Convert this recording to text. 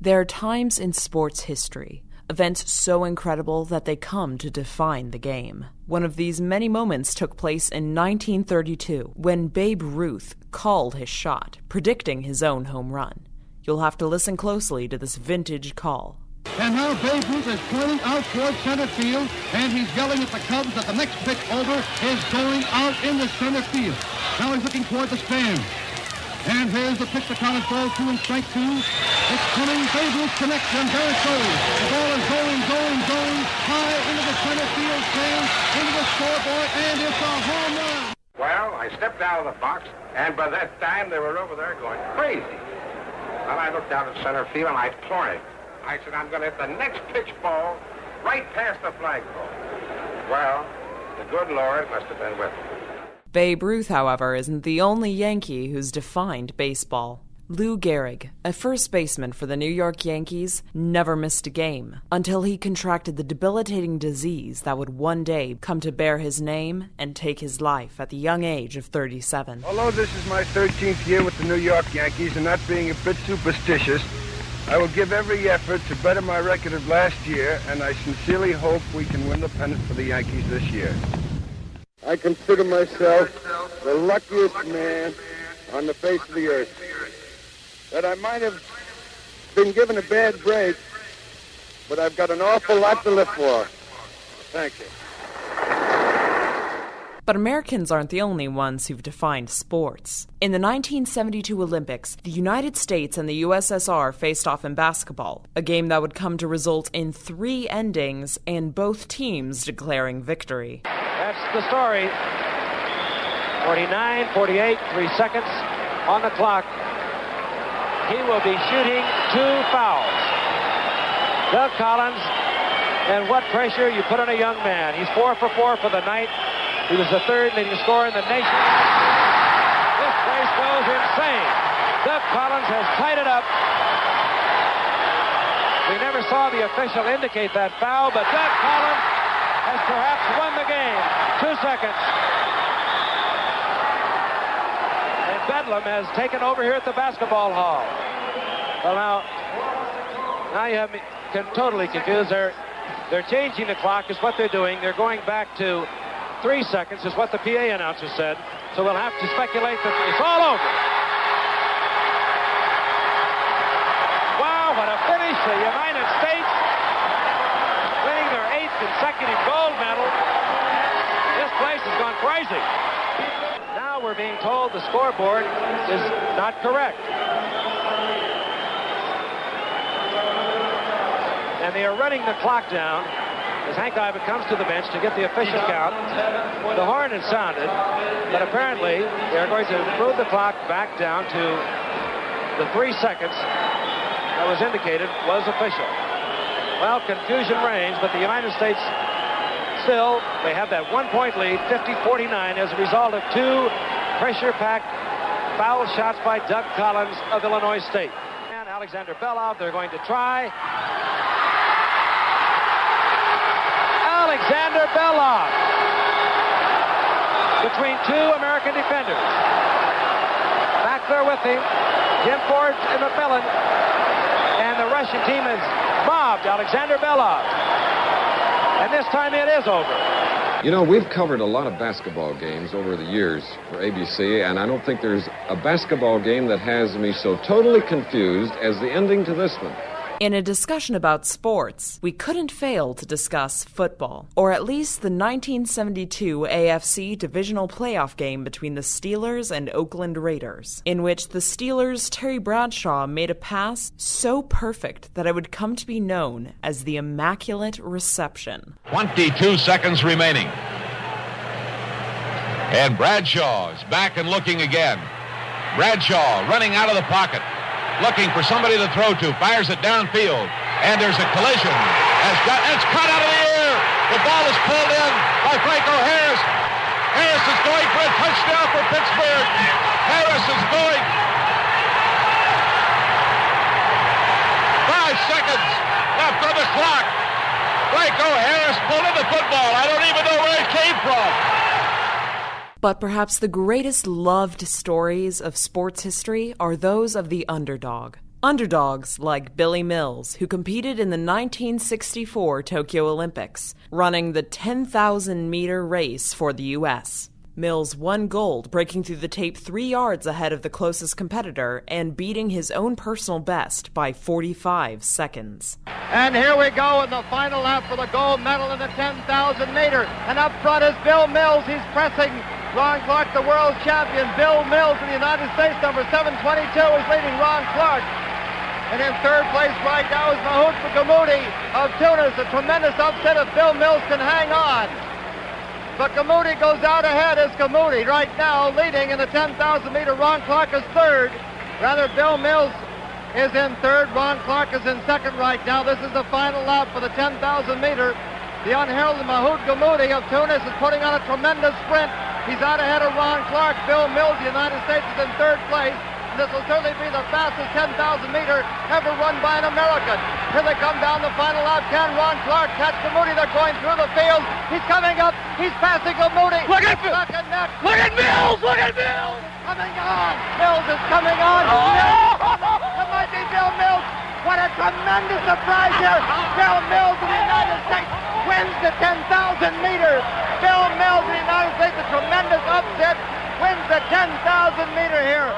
There are times in sports history, events so incredible that they come to define the game. One of these many moments took place in 1932 when Babe Ruth called his shot, predicting his own home run. You'll have to listen closely to this vintage call. And now Babe Ruth is pointing out towards center field, and he's yelling at the Cubs that the next pitch over is going out in the center field. Now he's looking toward the stand. And here's the pitch to Collins, ball 2 and strike 2. It's coming, Babe Ruth connects, and there it goes. The ball is going, high into the center field stand, into the scoreboard, and it's a home run. Well, I stepped out of the box, and by that time they were over there going crazy. And I looked out at center field, and I pointed. I said, I'm going to hit the next pitch ball right past the flagpole. Well, the good Lord must have been with me. Babe Ruth, however, isn't the only Yankee who's defined baseball. Lou Gehrig, a first baseman for the New York Yankees, never missed a game until he contracted the debilitating disease that would one day come to bear his name and take his life at the young age of 37. Although this is my 13th year with the New York Yankees and not being a bit superstitious, I will give every effort to better my record of last year, and I sincerely hope we can win the pennant for the Yankees this year. I consider myself the luckiest man on the face of the earth. That I might have been given a bad break, but I've got an awful lot to live for. Thank you. But Americans aren't the only ones who've defined sports. In the 1972 Olympics, the United States and the USSR faced off in basketball, a game that would come to result in 3 endings and both teams declaring victory. That's the story. 49, 48, 3 seconds on the clock. He will be shooting 2 fouls. Doug Collins, and what pressure you put on a young man. He's 4 for 4 for the night. He was the 3rd leading scorer in the nation. This place goes insane. Doug Collins has tied it up. We never saw the official indicate that foul, but Doug Collins has perhaps won the game. 2 seconds. And Bedlam has taken over here at the basketball hall. Well, now you have me totally confused. They're changing the clock is what they're doing. They're going back to 3 seconds is what the PA announcer said. So we'll have to speculate that it's all over. Wow, what a finish. The United States winning their 8th consecutive gold medal. This place has gone crazy. Now we're being told the scoreboard is not correct. And they are running the clock down as Hank Ivan comes to the bench to get the official count. The horn has sounded, but apparently they're going to move the clock back down to the 3 seconds that was indicated was official. Well, confusion reigns, but the United States still, they have that 1-point lead, 50-49, as a result of 2 pressure-packed foul shots by Doug Collins of Illinois State. And Alexander Belov, they're going to try. Alexander Belov between 2 American defenders. Back there with him, Jim Ford and McMillan, and the Russian team has mobbed Alexander Belov. And this time it is over. You know, we've covered a lot of basketball games over the years for ABC, and I don't think there's a basketball game that has me so totally confused as the ending to this one. In a discussion about sports, we couldn't fail to discuss football, or at least the 1972 AFC divisional playoff game between the Steelers and Oakland Raiders, in which the Steelers' Terry Bradshaw made a pass so perfect that it would come to be known as the Immaculate Reception. 22 seconds remaining. And Bradshaw is back and looking again. Bradshaw running out of the pocket, looking for somebody to throw to, fires it downfield, and there's a collision. It's cut out of the air. The ball is pulled in by Franco Harris. Harris is going for a touchdown for Pittsburgh. Harris is going. 5 seconds left on the clock. Franco Harris pulled in the football. I don't even know where it came from. But perhaps the greatest loved stories of sports history are those of the underdog. Underdogs like Billy Mills, who competed in the 1964 Tokyo Olympics, running the 10,000-meter race for the U.S. Mills won gold, breaking through the tape 3 yards ahead of the closest competitor and beating his own personal best by 45 seconds. And here we go in the final lap for the gold medal in the 10,000 meter. And up front is Bill Mills. He's pressing Ron Clark, the world champion. Bill Mills in the United States, number 722, is leading Ron Clark. And in third place right now is Mahout Gammoudi of Tunis. A tremendous upset if Bill Mills can hang on. But Gammoudi goes out ahead as Gammoudi right now leading in the 10,000 meter. Ron Clark is third. Rather, Bill Mills is in third. Ron Clark is in second right now. This is the final lap for the 10,000 meter. The unheralded Mahout Gammoudi of Tunis is putting on a tremendous sprint. He's out ahead of Ron Clark. Bill Mills, the United States, is in third place. This will certainly be the fastest 10,000 meter ever run by an American. Here they come down the final lap. Can Ron Clark catch Gammoudi? They're going through the field. He's coming up. He's passing Gammoudi. Look at Mills! Look at Mills! Look at Mills! Coming on. Mills is coming on. It might be Bill Mills. What a tremendous surprise here. Bill Mills of the United States wins the 10,000 meters. Bill Mills of the United States, a tremendous upset, wins the 10,000 meter here.